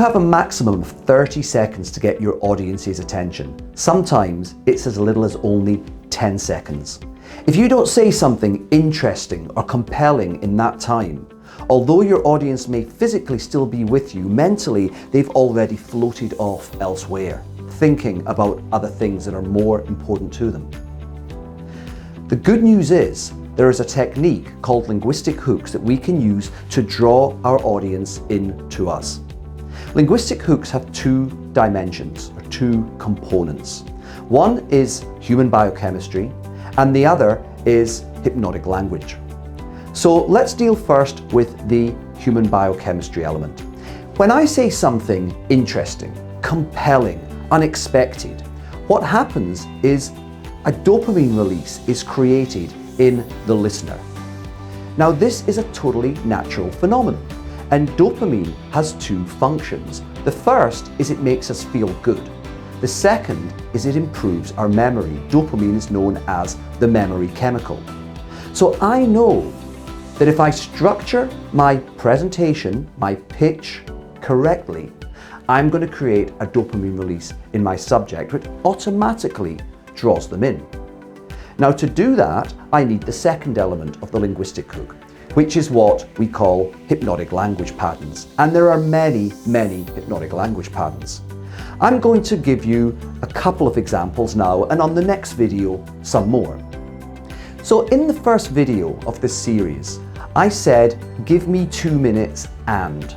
have a maximum of 30 seconds to get your audience's attention. Sometimes it's as little as only 10 seconds. If you don't say something interesting or compelling in that time, although your audience may physically still be with you, mentally they've already floated off elsewhere, thinking about other things that are more important to them. The good news is there is a technique called linguistic hooks that we can use to draw our audience into us. Linguistic hooks have two dimensions, or two components. One is human biochemistry, and the other is hypnotic language. So let's deal first with the human biochemistry element. When I say something interesting, compelling, unexpected, what happens is a dopamine release is created in the listener. Now, this is a totally natural phenomenon, and dopamine has two functions. The first is it makes us feel good. The second is it improves our memory. Dopamine is known as the memory chemical. So I know that if I structure my presentation, my pitch correctly, I'm going to create a dopamine release in my subject, which automatically draws them in. Now, to do that, I need the second element of the linguistic hook, which is what we call hypnotic language patterns. And there are many, many hypnotic language patterns. I'm going to give you a couple of examples now, and on the next video, some more. So in the first video of this series, I said, give me 2 minutes and.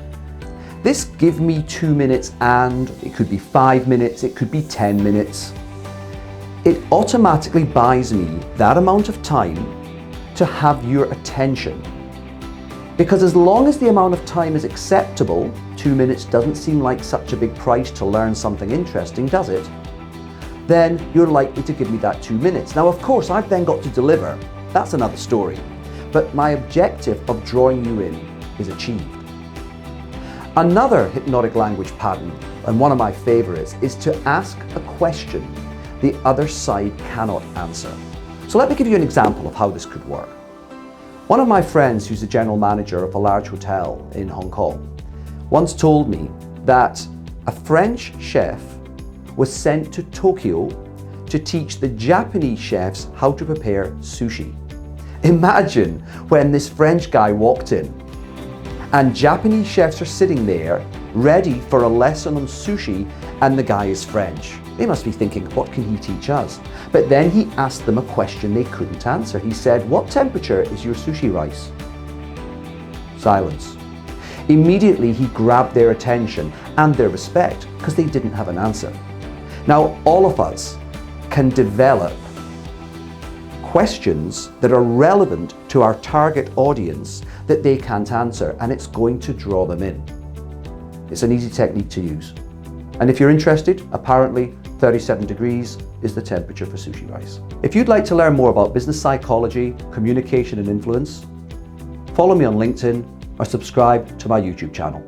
This give me 2 minutes and, it could be 5 minutes, it could be 10 minutes. It automatically buys me that amount of time to have your attention. Because as long as the amount of time is acceptable, 2 minutes doesn't seem like such a big price to learn something interesting, does it? Then you're likely to give me that 2 minutes. Now, of course, I've then got to deliver. That's another story. But my objective of drawing you in is achieved. Another hypnotic language pattern, and one of my favorites, is to ask a question the other side cannot answer. So let me give you an example of how this could work. One of my friends, who's the general manager of a large hotel in Hong Kong, once told me that a French chef was sent to Tokyo to teach the Japanese chefs how to prepare sushi. Imagine when this French guy walked in and Japanese chefs are sitting there ready for a lesson on sushi, and the guy is French. They must be thinking, what can he teach us? But then he asked them a question they couldn't answer. He said, what temperature is your sushi rice? Silence. Immediately he grabbed their attention and their respect because they didn't have an answer. Now, all of us can develop questions that are relevant to our target audience that they can't answer, and it's going to draw them in. It's an easy technique to use. And if you're interested, apparently 37 degrees is the temperature for sushi rice. If you'd like to learn more about business psychology, communication and influence, follow me on LinkedIn or subscribe to my YouTube channel.